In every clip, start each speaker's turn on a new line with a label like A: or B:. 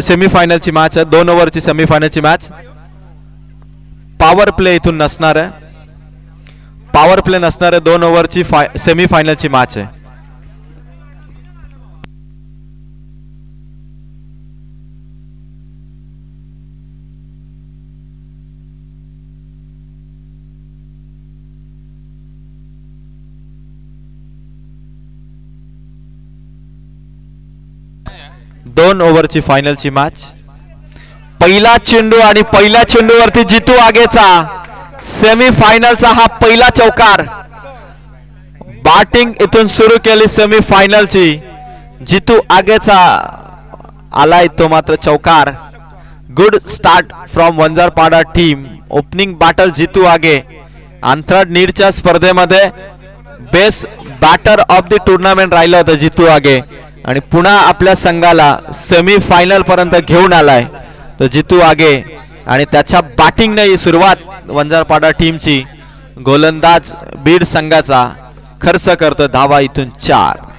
A: सेमीफायनलची match आहे, 2 ओव्हरची सेमीफायनलची match. Power play इथून नसणार आहे, पॉवर प्ले नसणार आहे. 2 ओव्हरची सेमीफायनलची मॅच आहे. दोन ओव्हरची फायनलची मॅच. पहिला चेंडू आणि पहिल्या चेंडूवरती जितू आगेचा सेमीफायनलचा हा पहिला चौकार. बॅटिंग इथून सुरू केली सेमीफायनलची. जितू आगेचा आलाय तो मात्र चौकार. Good start from Vanjarpada team. Opening batter Jitu आगे. आंतरड नीडच्या स्पर्धेमध्ये best batter of the tournament राहिलं होतं जितू आगे आणि पुन्हा आपल्या संघाला सेमीफायनल पर्यंत घेऊन आलाय तो जितू आगे. आणि त्याच्या बॅटिंगने ही सुरुवात वंजारपाडा टीमची. गोलंदाज बीड संघाचा खर्च करतो धावा इथून 4.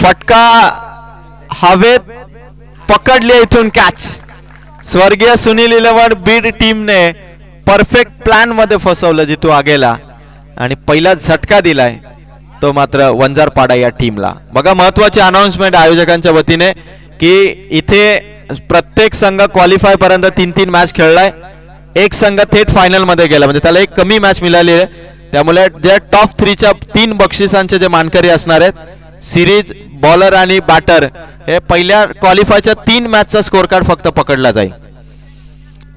A: फटका हवेत पकडले इथून कॅच. स्वर्गीय सुनील 11 बीड टीमने परफेक्ट प्लॅन मध्ये फसवलं जितू आगेला आणि पहिला झटका दिलाय तो मात्र वंजारपाडा या टीमला. बघा महत्वाची अनाउन्समेंट आयोजकांच्या वतीने की इथे प्रत्येक संघ क्वालिफाय पर्यंत 3-3 मॅच खेळलाय. एक संघ थेट फायनल मध्ये गेला म्हणजे त्याला एक कमी मॅच मिळाली आहे. त्यामुळे जे टॉप 3च्या 3 बक्षिसांचे जे मानकरी असणार आहेत सिरीज बॉलर आणि बॅटर हे पहिल्या क्वालिफायच्या 3 मॅचचा स्कोर कार्ड फक्त पकडला जाईल.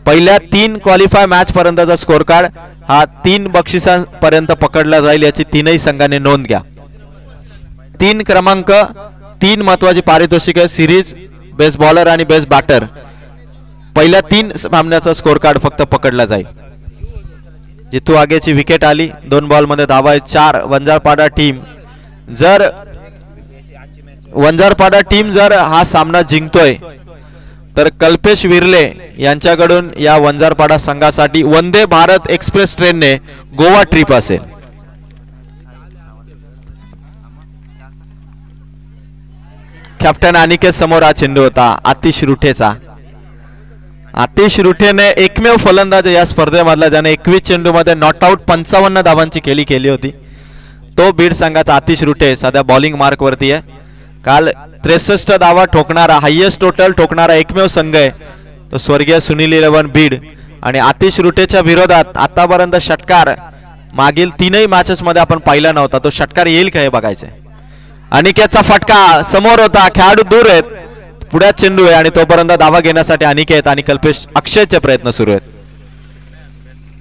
A: पहिल्या 3 क्वालिफाय मॅच पर्यंतचा स्कोर कार्ड हा 3 बक्षिसांपर्यंत पकडला जाईल याची 3ही संघाने नोंद घ्या. 3 क्रमांक 3 महत्वाची पारितोषिक आहे. सिरीज बेस्ट बॉलर आणि बेस्ट बॅटर पहिल्या 3 सामन्याचा स्कोर कार्ड फक्त पकडला जाईल. जितू आगेची विकेट आली. 2 बॉल मध्ये धावा आहे 4. वंजारपाडा टीम जर हा सामना जिंकतोय तर कल्पेश विर्ले यांच्याकडून या वंजारपाडा संघासाठी वंदे भारत एक्सप्रेस ट्रेनने गोवा ट्रिप असेल. कॅप्टन अनिकेत समोर हा चेंडू होता आतिश रुठेचा. आतिश रुठेने एकमेव फलंदाज या स्पर्धेमधला ज्याने 21 चेंडू मध्ये नॉट आउट 55 धावांची केली होती तो बीड संघाचा आतिश रुठे सध्या बॉलिंग मार्क वरती आहे. काल 63 धावा ठोकणारा हायेस्ट टोटल ठोकणारा एकमेव संघ आहे तो स्वर्गीय सुनील 11 बीड. आणि आतिश रुटेच्या विरोधात आतापर्यंत षटकार मागील 3ही मॅचेस मध्ये आपण पाहिला नव्हता. तो षटकार येईल का हे बघायचंय. अनिकेतचा फटका समोर होता. खेळाडू दूर आहेत. पुढे चेंडू आहे आणि तोपर्यंत धावा घेण्यासाठी अनिकेत आणि कल्पेश अक्षयचे प्रयत्न सुरू आहेत.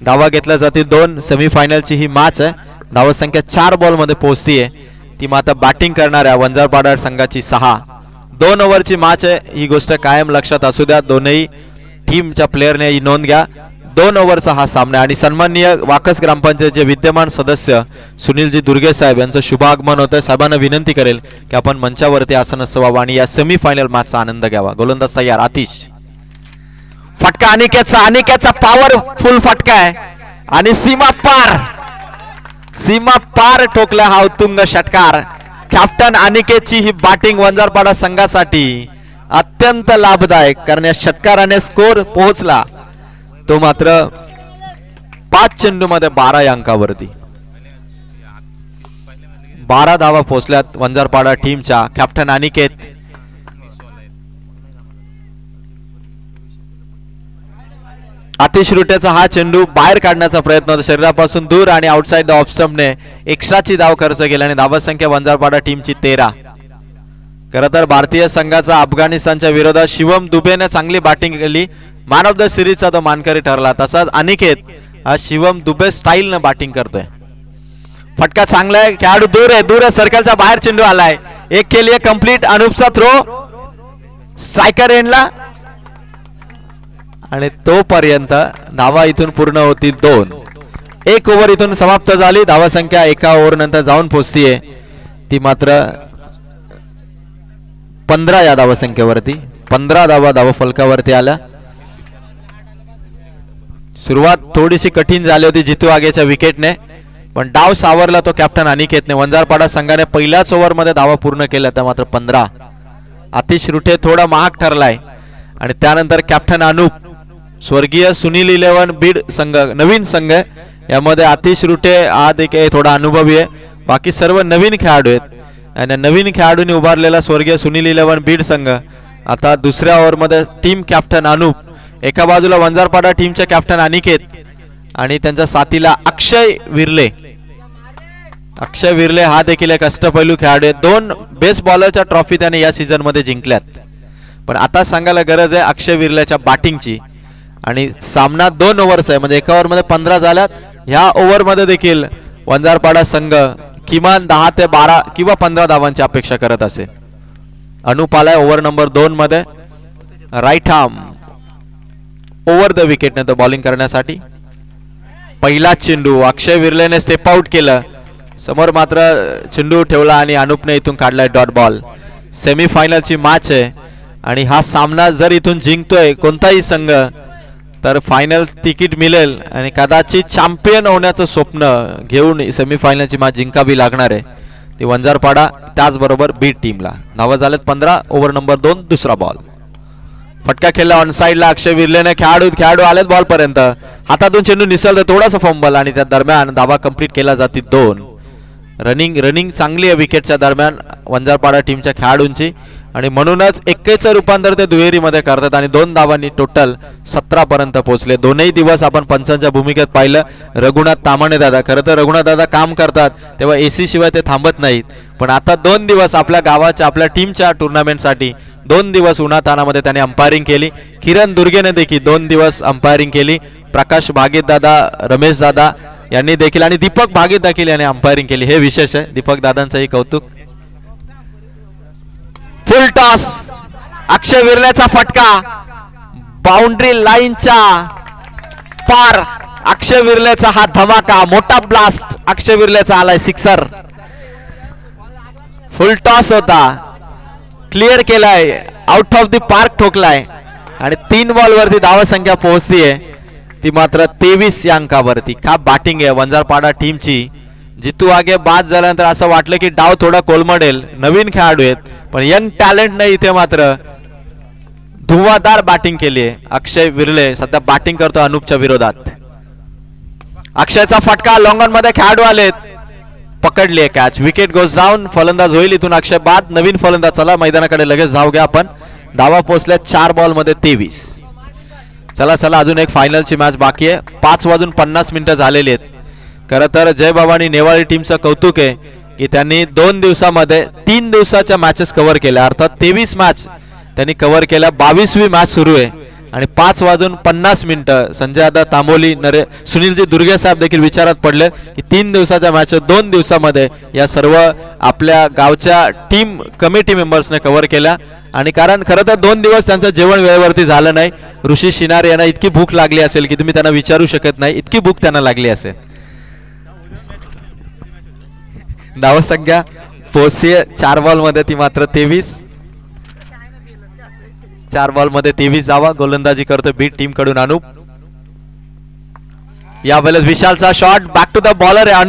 A: धावा घेतल्या जातील 2. सेमीफायनलची ही मॅच आहे. धावा संख्या 4 बॉल मध्ये पोहोचतीये. ती मात्र बॅटिंग करणाऱ्या वंजारपाडा संघाची 6. 2 ओव्हरची मॅच आहे. ही गोष्ट कायम लक्षात असू द्या. दोन्ही टीमच्या प्लेयरने ही नोंद घ्या. 2 ओव्हरचा हा सामना आणि सन्माननीय वाकस ग्रामपंचायतचे विद्यमान सदस्य सुनीलजी दुर्गे साहेब यांचं शुभागमन होतं. साहेबांना विनंती करेल की आपण मंचावरती आसनस्थ व्हावं आणि या सेमीफायनल मॅचचा आनंद घ्यावा. गोलंदाज तयार. आतिश फटका अनिकेतचा पॉवरफुल फटका आहे आणि सीमा पार ठोकला हा उत्तुंग षटकार. कॅप्टन अनिकेतची ही बॅटिंग वंजारपाडा संघासाठी अत्यंत लाभदायक कारण या षटकाराने स्कोर पोहोचला तो मात्र 5 चेंडू मध्ये 12 या अंकावरती. 12 धावा पोहोचल्यात वंजारपाडा टीमच्या. कॅप्टन अनिकेत आतिश रुटेचा हा चेंडू बाहेर काढण्याचा प्रयत्न होता शरीरापासून दूर आणि आउटसाइड द ऑफ स्टंपने एक्स्ट्राची धाव खर्च केली आणि धावा संख्या वंजारपाडा टीमची 13. खरं तर भारतीय संघाचा अफगाणिस्तानच्या विरोधात शिवम दुबेने चांगली बॅटिंग केली. मॅन ऑफ द सिरीजचा तो मानकरी ठरला. तसाच अनिकेत हा शिवम दुबे स्टाईलने बॅटिंग करतोय. फटका चांगला आहे. खेळाडू दूर आहे सर्कलच्या बाहेर चेंडू आलाय. एक केली कंप्लीट. अनुपचा थ्रो स्ट्रायकर एंडला आणि तोपर्यंत धावा इथून पूर्ण होती 2. 1 ओव्हर इथून समाप्त झाली. धावा संख्या 1 ओव्हर नंतर जाऊन पोहोचतीये ती मात्र 15 या धावसंख्येवरती. 15 धावा धावफलकावरती आल्या. सुरुवात थोडीशी कठीण झाली होती जितू आगेच्या विकेटने, पण डाव सावरला तो कॅप्टन अनिकेतने. वंजारपाडा संघाने पहिल्याच ओव्हरमध्ये धावा पूर्ण केल्या त्या मात्र 15. आतिश रुठे थोडा महाग ठरलाय आणि त्यानंतर कॅप्टन अनुप, स्वर्गीय सुनील 11 बीड संघ, नवीन संघ यामध्ये आतिश रुठे हा देखील थोडा अनुभवी आहे. बाकी सर्व नवीन खेळाडू आहेत आणि नवीन खेळाडूंनी उभारलेला स्वर्गीय सुनील 11 बीड संघ आता दुसऱ्या ओव्हरमध्ये टीम कॅप्टन अनुप, एका बाजूला वंजारपाडा टीमचे कॅप्टन अनिकेत आणि त्यांच्या साथीला अक्षय विर्ले. अक्षय विर्ले हा देखील एक अष्टपैलू खेळाडू आहे. 2 बेस्ट बॉलरच्या ट्रॉफी त्याने या सीझन मध्ये जिंकल्यात. पण आता सांगायला गरज आहे अक्षय विर्लेच्या बॅटिंगची. आणि सामना 2 ओव्हर्स आहे म्हणजे एका ओव्हरमध्ये 15 झाल्यात. ह्या ओव्हरमध्ये देखील वंजारपाडा संघ किमान 10 ते 12 किंवा 15 धावांची अपेक्षा करत असेल. अनुप आलाय ओव्हर नंबर 2 मध्ये. Right arm over the wicket ने तो बॉलिंग करण्यासाठी. पहिला चेंडू अक्षय विर्लेने स्टेप आउट केलं. समोर मात्र चेंडू ठेवला आणि अनुपने इथून काढलाय डॉट बॉल. सेमीफायनलची मॅच आहे आणि हा सामना जर इथून जिंकतोय कोणताही संघ तर फायनल तिकीट मिळेल आणि कदाचित चॅम्पियन होण्याचं स्वप्न घेऊन सेमीफायनलची मॅच जिंकावी लागणार आहे ती वंजारपाडा त्याचबरोबर बीड टीमला. धावा झालेत 15. ओव्हर नंबर 2 दुसरा बॉल. फटका खेळला ऑन साइडला अक्षय विर्लेने. खेळाडू आलेत बॉल पर्यंत. हातातून चेंडू निसळतो थोडासा फंबल आणि त्या दरम्यान धावा कंप्लीट केला जाते 2. रनिंग चांगली आहे विकेटच्या दरम्यान वंजारपाडा टीमच्या खेळाडूंची आणि म्हणूनच 21चं रूपांतर ते दुहेरीमध्ये करतात आणि 2 धावांनी टोटल 17 पर्यंत पोहोचले. दोनही दिवस आपण पंचांच्या भूमिकेत पाहिलं. रघुनाथ तामाणे दादा, खरं तर रघुनाथ दादा काम करतात तेव्हा एसी शिवाय ते थांबत नाहीत, पण आता 2 दिवस आपल्या गावाच्या आपल्या टीमच्या टुर्नामेंटसाठी 2 दिवस उन्हातानामध्ये त्याने अंपायरिंग केली. किरण दुर्गेने देखील 2 दिवस अंपायरिंग केली. प्रकाश भागीत दादा, रमेश दादा यांनी देखील आणि दीपक भागीत देखील याने अंपायरिंग केली. हे विशेष आहे. दीपक दादांचंही कौतुक. फुल टॉस अक्षय विर्लेचा फटका बाउंड्री लाईनच्या पार. अक्षय विर्लेचा हा धमाका, मोठा ब्लास्ट अक्षय विर्लेचा आलाय. सिक्सर. फुल टॉस होता, क्लिअर केलाय, आउट ऑफ द पार्क ठोकलाय आणि 3 बॉल वरती धावसंख्या पोहोचतीये ती मात्र 23 या अंकावरती. का बॅटिंग आहे वंजारपाडा टीमची. जितू आगे बाद झाल्यानंतर असं वाटलं की डाव थोडा कोलमडेल. नवीन खेळाडू आहेत पण यंग टॅलेंट नाही. इथे मात्र धुवाधार बॅटिंग केली आहे. अक्षय विर्ले सध्या बॅटिंग करतो अनुपच्या विरोधात. अक्षयचा फटका लॉंग ऑन मध्ये खेळाडू आलेत. पकडली आहे कॅच. Wicket goes down. फलंदाज होईल इथून अक्षय बाद. नवीन फलंदाज. चला मैदानाकडे लगेच धाव घ्या आपण. धावा पोहोचल्या 4 बॉल मध्ये 23. चला अजून एक फायनलची मॅच बाकी आहे. 5:50 झालेली आहेत. खरं तर जय भवानी नेवाळी टीमचं कौतुक आहे की त्यांनी 2 दिवसामध्ये 3 दिवसाच्या मॅचेस कव्हर केल्या. अर्थात 23 मॅच त्यांनी कव्हर केल्या. 22वी मॅच सुरू आहे आणि 5:50 संजय दादा तांबोली, सुनीलजी दुर्गे साहेब देखील विचारात पडले की 3 दिवसाच्या मॅच 2 दिवसामध्ये या सर्व आपल्या गावच्या टीम कमिटी मेंबर्सने कव्हर केल्या. आणि कारण खरं तर 2 दिवस त्यांचं जेवण वेळेवरती झालं नाही. ऋषी शिनार यांना इतकी भूक लागली असेल की तुम्ही त्यांना विचारू शकत नाही, इतकी भूक त्यांना लागली असेल. धावसंख्या पोहोचतीये 4 बॉल मध्ये ती मात्र 23. 4 बॉल मध्ये 23 धावा. गोलंदाजी करतो बीड टीम कडून अनुप. यावेळेस विशालचा shot back to the bowler आहे.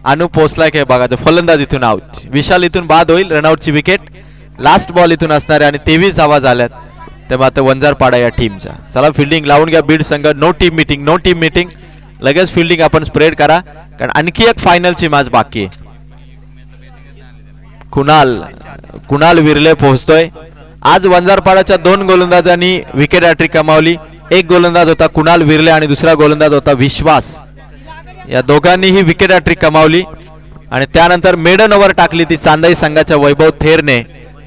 A: अनुप पोहोचलाय काय बघा. फलंदाज इथून आउट. विशाल इथून बाद होईल. रनआउटची विकेट. लास्ट बॉल इथून असणार आहे आणि 23 धावा झाल्यात तेव्हा आता वंजारपाडा या टीमच्या. चला फिल्डिंग लावून घ्या बीड संघ. No team meeting. लगेच फिल्डिंग आपण स्प्रेड करा कारण आणखी एक फायनलची मॅच बाकी आहे. कुणाल विर्ले पोहोचतोय. आज वंजारपाडाच्या 2 गोलंदाजांनी विकेट हॅट्रिक कमावली. एक गोलंदाज होता कुणाल विर्ले आणि दुसरा गोलंदाज होता विश्वास. या दोघांनीही विकेट हॅट्रिक कमावली आणि त्यानंतर मेडन ओव्हर टाकली ती चांदाई संघाच्या वैभव थेरने.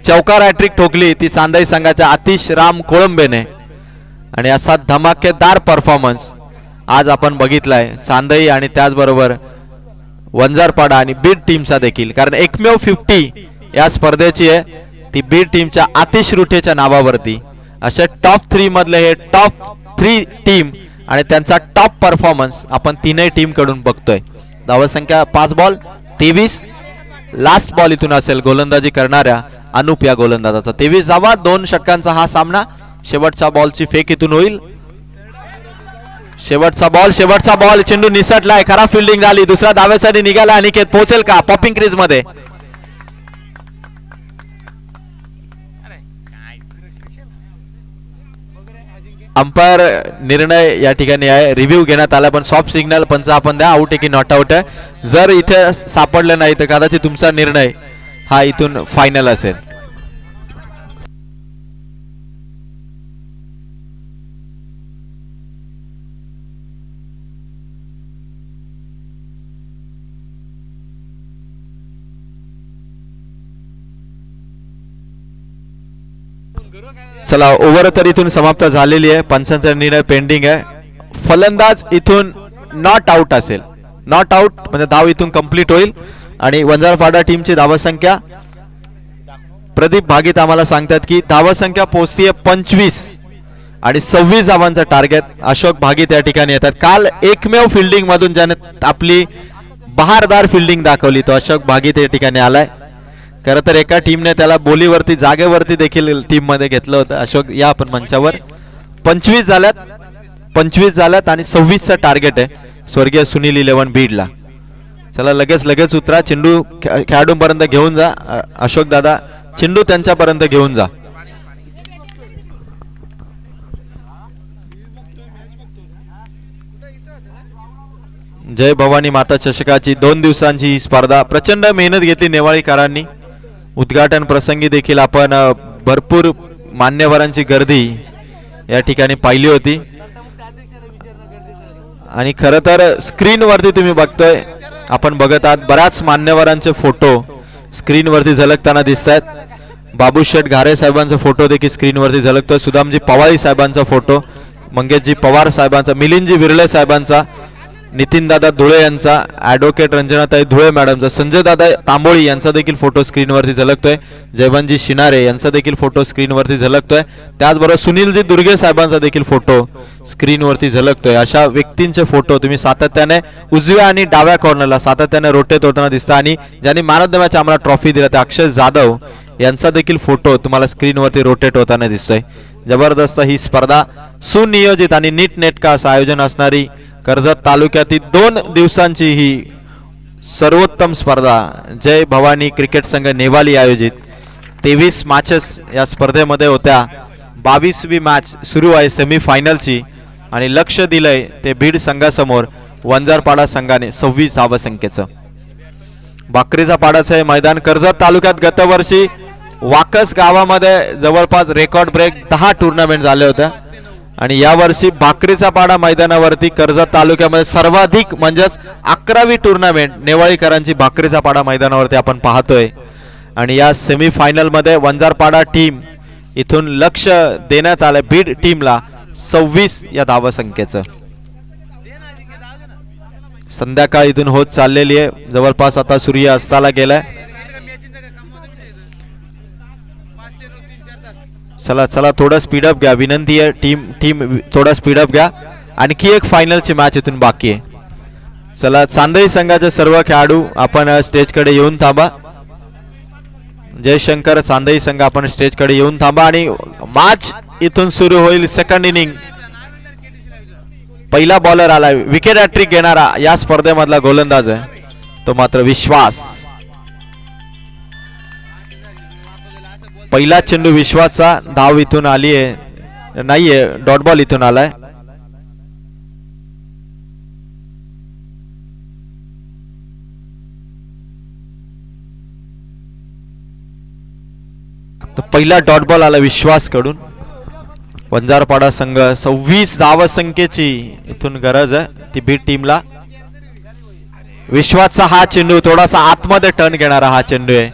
A: चौकार हॅट्रिक ठोकली ती चांदाई संघाच्या आतिश राम कोळंबेने. आणि असा धमाकेदार परफॉर्मन्स आज आपण बघितलाय चांदई आणि त्याचबरोबर वंजारपाडा आणि बीड टीमचा देखील. कारण एकमेव 50 या स्पर्धेची आहे ती बीड टीमच्या आतिश रुठेच्या नावावरती. अशा टॉप 3 मधले हे टॉप 3 टीम आणि त्यांचा टॉप परफॉर्मन्स आपण 3ही टीम कडून बघतोय. धावसंख्या 5 बॉल 23. लास्ट बॉल इथून असेल गोलंदाजी करणाऱ्या अनुप या गोलंदाजाचा. 23 धावा, 2 षटकांचा हा सामना. शेवटचा बॉलची फेक इथून होईल. शेवटचा बॉल चेंडू निसटलाय, खराब फिल्डिंग झाली. दुसऱ्या धावेसाठी निघाला अनिकेत, पोहोचेल का पॉपिंग क्रीज मध्ये? अंपायर निर्णय या ठिकाणी आहे, रिव्ह्यू घेण्यात आला, पण सॉफ्ट सिग्नल पंच आपण द्या, आउट आहे की नॉट आउट आहे. जर इथे सापडलं नाही तर कदाचित तुमचा निर्णय हा इथून फायनल असेल. चला, ओव्हर तर इथून समाप्त झालेली आहे. पंचांचा निर्णय पेंडिंग आहे. फलंदाज इथून नॉट आउट असेल. नॉट आउट म्हणजे धाव इथून कंप्लीट होईल. आणि वंजारपाडा टीमची धावसंख्या प्रदीप भागीत आम्हाला सांगतात की धावसंख्या पोहोचतीये 25 आणि 26 धावांचं टार्गेट. अशोक भागीत या ठिकाणी येतात. काल एकमेव फिल्डिंग मधून ज्याने आपली बहारदार फिल्डिंग दाखवली तो अशोक भागीत या ठिकाणी आलाय. खरं तर एका टीमने त्याला बोलीवरती जागेवरती देखील टीम मध्ये घेतलं होतं. अशोक या आपण मंचावर. 25 झाल्यात आणि 26चं टार्गेट आहे स्वर्गीय सुनील 11 बीडला. चला लगेच उतरा. चेंडू खेळाडूंपर्यंत घेऊन जा. अशोक दादा चेंडू त्यांच्यापर्यंत घेऊन जा. जय भवानी माता चषकाची 2 दिवसांची ही स्पर्धा. प्रचंड मेहनत घेतली नेवाळीकरांनी. उद्घाटन प्रसंगी देखील आपण भरपूर मान्यवरांची गर्दी या ठिकाणी पाहिली होती. आणि खरं तर स्क्रीनवरती तुम्ही बघतोय, आपण बघत आहात बऱ्याच मान्यवरांचे फोटो स्क्रीनवरती झलकताना दिसत आहेत. बाबू शेठ घारे साहेबांचा फोटो देखील स्क्रीनवरती झलकतोय. सुदामजी पवाळी साहेबांचा फोटो, मंगेशजी पवार साहेबांचा, मिलिंदजी विर्ले साहेबांचा, नितीनदादा धुळे यांचा, ॲडव्होकेट रंजनाताई धुळे मॅडमचा, संजयदादा तांबोळी यांचा देखील फोटो स्क्रीनवरती झलकतोय. जयवंतजी शिनारे यांचा देखील फोटो स्क्रीनवरती झलकतोय. त्याचबरोबर सुनीलजी दुर्गे साहेबांचा देखील फोटो स्क्रीनवरती झलकतोय. अशा व्यक्तींचे फोटो तुम्ही सातत्याने उजव्या आणि डाव्या कॉर्नरला सातत्याने रोटेट होताना दिसता. आणि ज्यांनी मॅन ऑफ द मॅच आम्हाला ट्रॉफी दिला ते अक्षय जाधव यांचा देखील फोटो तुम्हाला स्क्रीनवरती रोटेट होताना दिसतोय. जबरदस्त ही स्पर्धा सुनियोजित आणि नीटनेटका असं आयोजन असणारी कर्जत तालुक्यातील 2 दिवसांची ही सर्वोत्तम स्पर्धा जय भवानी क्रिकेट संघ नेवाली आयोजित 23 मॅचेस या स्पर्धेमध्ये होत्या. 22वी मॅच सुरू आहे सेमीफायनलची आणि लक्ष दिलंय ते बीड संघासमोर वंजारपाडा संघाने 26 धावसंख्येचं. बाकरीचा पाडाचं हे मैदान. कर्जत तालुक्यात गतवर्षी वाकस गावामध्ये जवळपास रेकॉर्ड ब्रेक 10 टुर्नामेंट झाले होत्या आणि यावर्षी भाकरीचा पाडा मैदानावरती कर्जत तालुक्यामध्ये सर्वाधिक म्हणजेच 11वी टुर्नामेंट नेवाळीकरांची भाकरीचा पाडा मैदानावरती आपण पाहतोय. आणि या सेमीफायनल मध्ये वंजारपाडा टीम इथून लक्ष देण्यात आलं बीड टीमला 26 या धावसंख्येचं. संध्याकाळ इथून होत चाललेली आहे. जवळपास आता सूर्य अस्ताला गेलाय. चला थोडं स्पीडअप घ्या, विनंती आहे. टीम थोडा स्पीडअप घ्या. आणखी एक फायनलची मॅच इथून बाकी आहे. चला, चांदई संघाचे सर्व खेळाडू आपण स्टेजकडे येऊन थांबा. जयशंकर चांदई संघ आपण स्टेजकडे येऊन थांबा आणि मॅच इथून सुरू होईल. Second inning. पहिला बॉलर आलाय, विकेट हॅट्रिक घेणारा या स्पर्धेमधला गोलंदाज आहे तो मात्र विश्वास. पहिला चेंडू विश्वासचा. धाव इथून आली आहे नाहीये, डॉट बॉल इथून आलाय. तर पहिला डॉट बॉल आला विश्वास कडून. वंजारपाडा संघ 26 धावसंख्येची इथून गरज आहे ती बीड टीमला. विश्वासचा हा चेंडू थोडासा आतमध्ये टर्न घेणारा हा चेंडू आहे.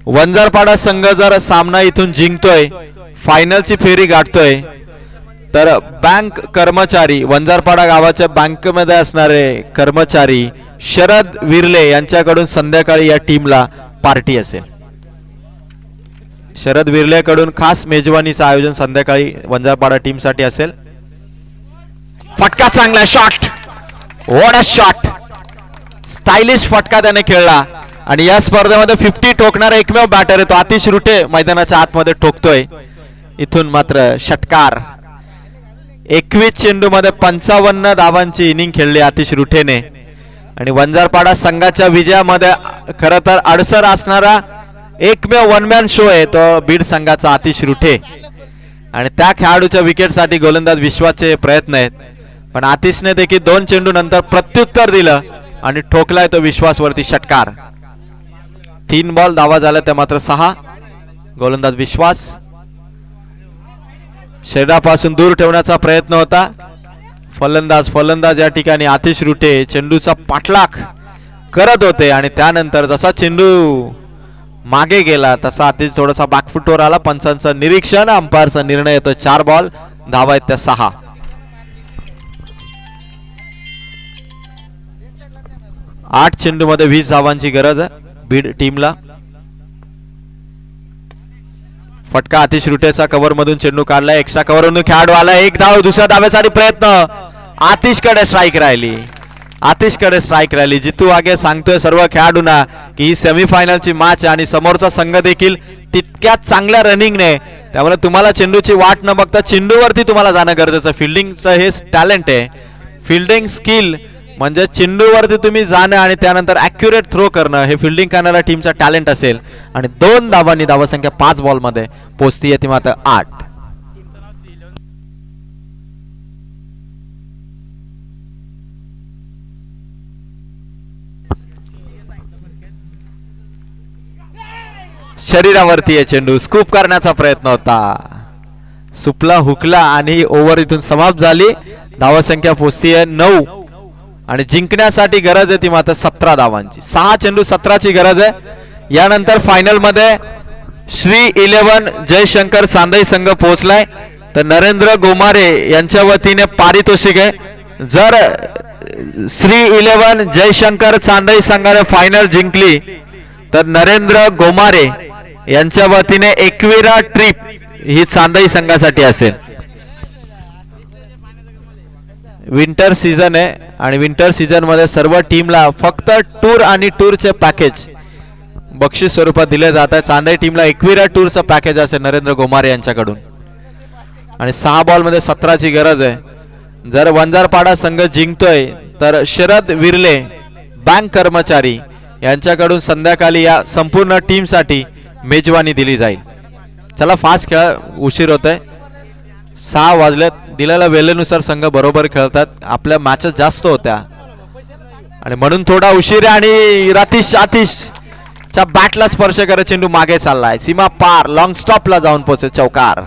A: वंजारपाडा संघ जर सामना इथून जिंकतोय, फायनलची फेरी गाठतोय, तर बँक कर्मचारी, वंजारपाडा गावाच्या बँकेमध्ये असणारे कर्मचारी शरद विर्ले यांच्याकडून संध्याकाळी या टीमला पार्टी असेल. शरद विर्ले कडून खास मेजवानीचं आयोजन संध्याकाळी वंजारपाडा टीम साठी असेल. फटका चांगला shot, what a shot, stylish फटका त्याने खेळला आणि या स्पर्धेमध्ये 50 ठोकणारा एकमेव बॅटर आहे तो आतिश रुटे मैदानाच्या आतमध्ये ठोकतोय. इथून मात्र षटकार. 21 चेंडूमध्ये 55 धावांची इनिंग खेळली आतिश रुटेने आणि वंजारपाडा संघाच्या विजयामध्ये खरं तर अडसर असणारा एकमेव वन मॅन शो आहे तो बीड संघाचा आतिश रुटे. आणि त्या खेळाडूच्या विकेटसाठी गोलंदाज विश्वासचे प्रयत्न आहेत, पण आतिशने देखील 2 चेंडू नंतर प्रत्युत्तर दिलं आणि ठोकलाय तो विश्वासवरती षटकार. 3 बॉल धावा झाल्या त्या मात्र 6. गोलंदाज विश्वास शरीरापासून दूर ठेवण्याचा प्रयत्न होता. फलंदाज या ठिकाणी आतिश रुटे चेंडूचा पाठलाग करत होते आणि त्यानंतर जसा चेंडू मागे गेला तसा आतिश थोडासा बॅकफुटवर आला. पंचांचं निरीक्षण, अंपायरचा निर्णय येतो. 4 बॉल, धावा आहेत त्या 6. 8 चेंडू मध्ये 20 धावांची गरज आहे बीड टीमला. फटका आतिश रुटेचा कव्हर मधून चेंडू काढलाय. एक्स्ट्रा कव्हर मधून खेळाडू आला. 1 धाव. दुसऱ्या धावेसाठी प्रयत्न. आतिशकडे स्ट्राईक राहिली. आतिशकडे स्ट्राईक राहिली. जितू आगे सांगतोय सर्व खेळाडूंना की ही सेमीफायनलची मॅच आणि समोरचा संघ देखील तितक्याच चांगल्या रनिंगने, त्यामुळे तुम्हाला चेंडूची वाट न बघता चेंडूवरती तुम्हाला जाणं गरजेचं. फिल्डिंगचं हे टॅलेंट आहे. फिल्डिंग स्किल म्हणजे चेंडूवरती तुम्ही जाणं आणि त्यानंतर ॲक्युरेट थ्रो करणं हे फिल्डिंग करणाऱ्या टीमचा टॅलेंट असेल. आणि 2 धावांनी धावसंख्या 5 बॉलमध्ये पोहोचतीये ती मात्र 8. शरीरावरती आहे चेंडू. स्कूप करण्याचा प्रयत्न होता. सुपला हुकला आणि ओव्हर इथून समाप्त झाली. धावसंख्या पोहोचतीये 9 आणि जिंकण्यासाठी गरज आहे ती मात्र 17 धावांची. 6 चेंडू 17ची गरज आहे. यानंतर फायनल मध्ये श्री 11 जयशंकर चांदई संघ पोहोचलाय. तर नरेंद्र गोमारे यांच्या वतीने पारितोषिक आहे. जर श्री 11 जयशंकर चांदई संघाने फायनल जिंकली तर नरेंद्र गोमारे यांच्या वतीने 21वी ट्रिप ही चांदई संघासाठी असेल. विंटर सीझन आहे आणि विंटर सीझन मध्ये सर्व टीमला फक्त टूर आणि टूरचे पॅकेज बक्षीस स्वरूपात दिले जात आहे. चांदई टीमला 21व्या टूरचं पॅकेज असेल नरेंद्र गोमारे यांच्याकडून. आणि 6 बॉल मध्ये 17ची गरज आहे. जर वंजारपाडा संघ जिंकतोय तर शरद विरले बँक कर्मचारी यांच्याकडून संध्याकाळी या संपूर्ण टीमसाठी मेजवानी दिली जाईल. चला फास्ट खेळा, उशीर होतोय. 6 वाजलेत. दिलेल्या वेळेनुसार संघ बरोबर खेळतात. आपल्या मॅचेस जास्त होत्या आणि म्हणून थोडा उशीर. आणि आतिशच्या बॅटला स्पर्श करत चेंडू मागे चाललाय. सीमा पार लॉंग स्टॉपला जाऊन पोहोचे. चौकार.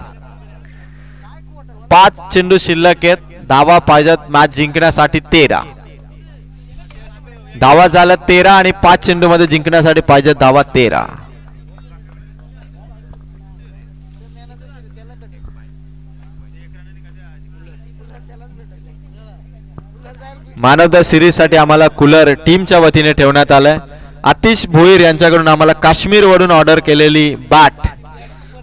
A: 5 चेंडू शिल्लक आहेत. धावा पाहिजेत मॅच जिंकण्यासाठी 13. धावा झाल्या 13 आणि 5 चेंडू मध्ये जिंकण्यासाठी पाहिजे धावा 13. मॅन ऑफ द सिरीज साठी आम्हाला कूलर टीमच्या वतीने ठेवण्यात आलाय. आतिश भोईर यांच्याकडून आम्हाला काश्मीर वरून ऑर्डर केलेली बॅट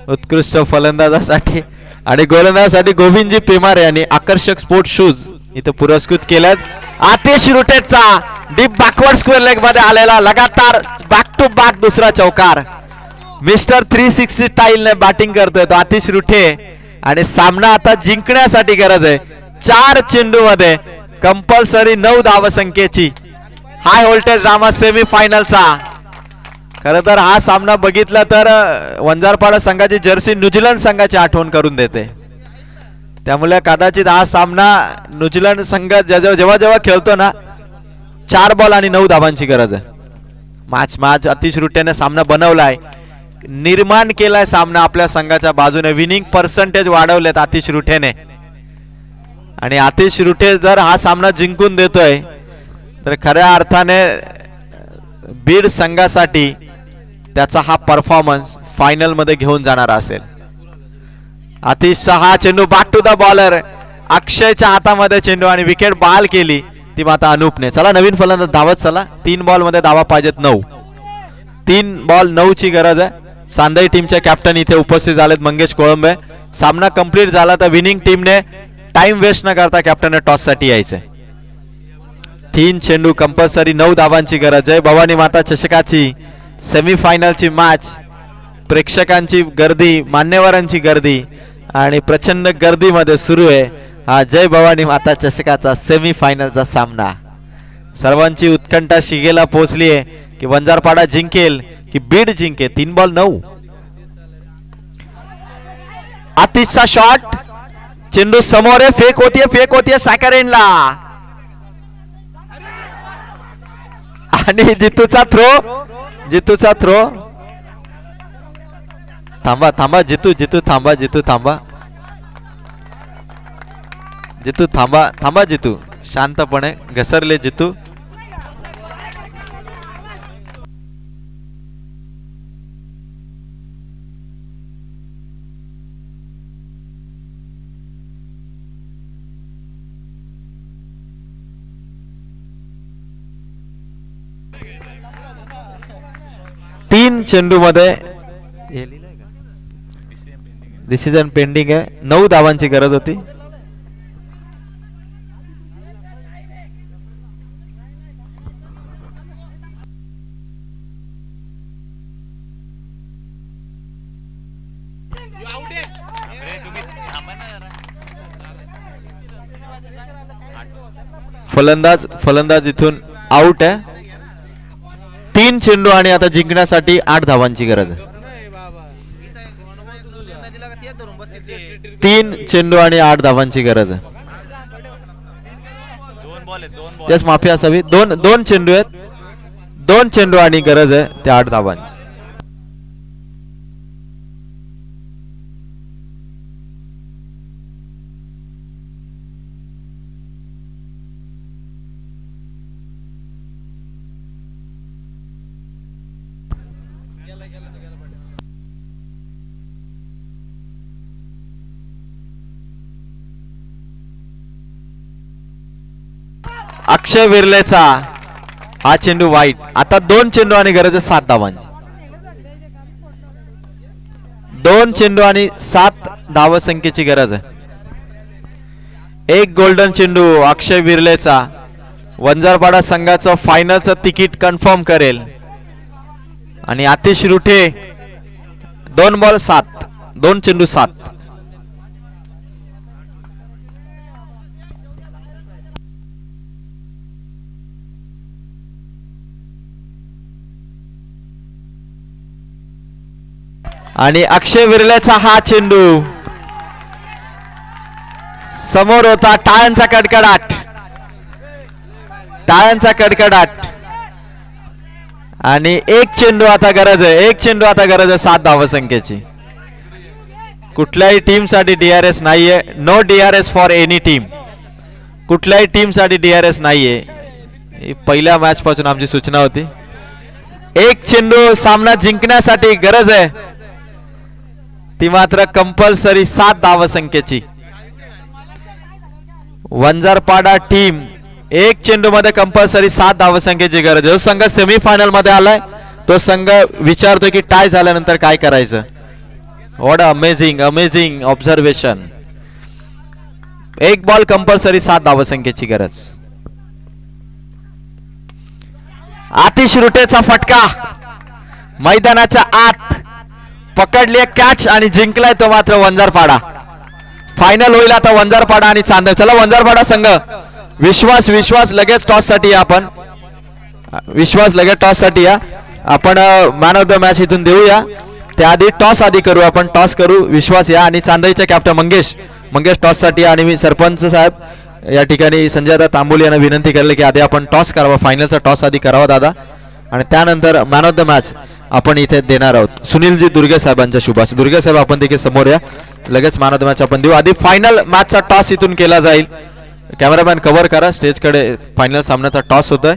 A: उत्कृष्ट फलंदाजासाठी आणि गोलंदाजासाठी गोविंदजी पेमारे यांनी आकर्षक स्पोर्ट शूज इथे पुरस्कृत केलेत. आतिश रुटेचा डीप बॅकवर्ड स्क्वेअर लेग मध्ये आलेला लगातार बॅक टू बॅक दुसरा चौकार. मिस्टर 360 स्टाईल ने बॅटिंग करतोय तो आतिश रुटे आणि सामना आता जिंकण्यासाठी गरज आहे. 4 चेंडू मध्ये कंपल्सरी 9 धावसंख्येची हाय व्होल्टेज ड्रामा सेमी फायनलचा. खरं तर हा सामना बघितला तर वंजारपाडा संघाची जर्सी न्यूझीलंड संघाची आठवण करून देते. त्यामुळे कदाचित हा सामना न्यूझीलंड संघ जेव्हा जेव्हा खेळतो ना 4 बॉल आणि 9 धावांची गरज आहे. मॅच आतिश रुटेने सामना बनवलाय, निर्माण केलाय सामना आपल्या संघाच्या बाजूने. विनिंग पर्सेंटेज वाढवलेत आतिश रुटेने आणि आतिश रुटे जर हा सामना जिंकून देतोय तर खऱ्या अर्थाने बीड संघासाठी त्याचा हा परफॉर्मन्स फायनल मध्ये घेऊन जाणार असेल. आतिशचा हा चेंडू बॅक टू द बॉलर. अक्षयच्या हातामध्ये चेंडू आणि विकेट बहाल केली ती माता अनूपने. चला नवीन फलंदाज धावत चला. 3 बॉल मध्ये धावा पाहिजेत 9. 3 बॉल 9 ची गरज आहे. चांदई टीमचे कॅप्टन इथे उपस्थित झालेत मंगेश कोळंबे. सामना कंप्लीट झाला तर विनिंग टीमने टाइम वेस्ट न करता कॅप्टनने टॉस साठी यायचे. 3 चेंडू कंपल्सरी 9 धावांची गरज. जय भवानी माता चषकाची सेमीफायनलची मॅच, प्रेक्षकांची गर्दी, मान्यवरांची गर्दी आणि प्रचंड गर्दीमध्ये सुरू आहे हा जय भवानी माता चषकाचा सेमीफायनलचा सामना. सर्वांची उत्कंठा शिगेला पोहोचली आहे की वंजारपाडा जिंकेल की बीड जिंकेल. 3 बॉल 9. आतिशचा शॉट, चेंडू समोर आहे, फेक होतीये सायकरेनला आणि जितूचा थ्रो. थांबा जितू थांबा जितू शांतपणे. घसरले जितू. तीन चेंडू मध्ये डिसिजन पेंडिंग आहे. 9 धावांची गरज होती. फलंदाज इथून आउट आहे. 3 चेंडू आणि आता जिंकण्यासाठी 8 धावांची गरज आहे. 3 चेंडू आणि 8 धावांची गरज आहे. यस माफी असावी. दोन चेंडू आहेत. 2 चेंडू आणि गरज आहे त्या 8 धावांची. अक्षय विर्लेचा हा चेंडू वाईट. आता 2 चेंडू आणि गरज आहे 7 धावांची. 2 चेंडू आणि 7 धावसंख्येची गरज आहे. एक गोल्डन चेंडू अक्षय विर्लेचा वंजारपाडा संघाचं फायनलचं तिकीट कन्फर्म करेल. आणि आतिश रुठे 2 बॉल 7, 2 चेंडू 7. आणि अक्षय विर्लेचा हा चेंडू समोर होता. टाळ्यांचा कडकडाट आणि एक चेंडू आता गरज आहे 7 धावसंख्येची. कुठल्याही टीम साठी डीआरएस नाहीये. No DRS for any team. कुठल्याही टीम साठी डीआरएस नाहीये. पहिल्या मॅच पासून आमची सूचना होती. एक चेंडू सामना जिंकण्यासाठी गरज आहे ती मात्र कंपल्सरी 7 धावसंख्येची. वंजारपाडा टीम एक चेंडू मध्ये कंपल्सरी 7 धावसंख्येची गरज. जो संघ सेमीफायनल मध्ये आलाय तो संघ विचारतो की टाय झाल्यानंतर काय करायचं. What amazing observation. एक बॉल कंपल्सरी 7 धावसंख्येची गरज. आतिश रुटेचा फटका मैदानाच्या आत पकडली कॅच आणि जिंकलाय तो मात्र वंजारपाडा. फायनल होईल आता वंजारपाडा आणि चांदव. चला वंजारपाडा संघ विश्वास लगेच टॉस साठी या. आपण मॅन ऑफ द मॅच इथून देऊया. त्याआधी टॉस करू आपण. टॉस करू. विश्वास या आणि चांदईचे कॅप्टन मंगेश टॉस साठी. आणि मी सरपंच साहेब या ठिकाणी संजय तांबोली यांना विनंती केली की आधी आपण टॉस करावा. फायनलचा टॉस आधी करावा दादा आणि त्यानंतर मॅन ऑफ द मॅच आपण इथे देणार आहोत. सुनीलजी दुर्गे साहेबांच्या शुभास. दुर्गे साहेब आपण देखील समोर या. लगेच मॅन ऑफ द मॅच आपण देऊ. आधी फायनल मॅचचा टॉस इथून केला जाईल. कॅमेरामॅन कव्हर करा. स्टेजकडे फायनल सामन्याचा टॉस होतोय.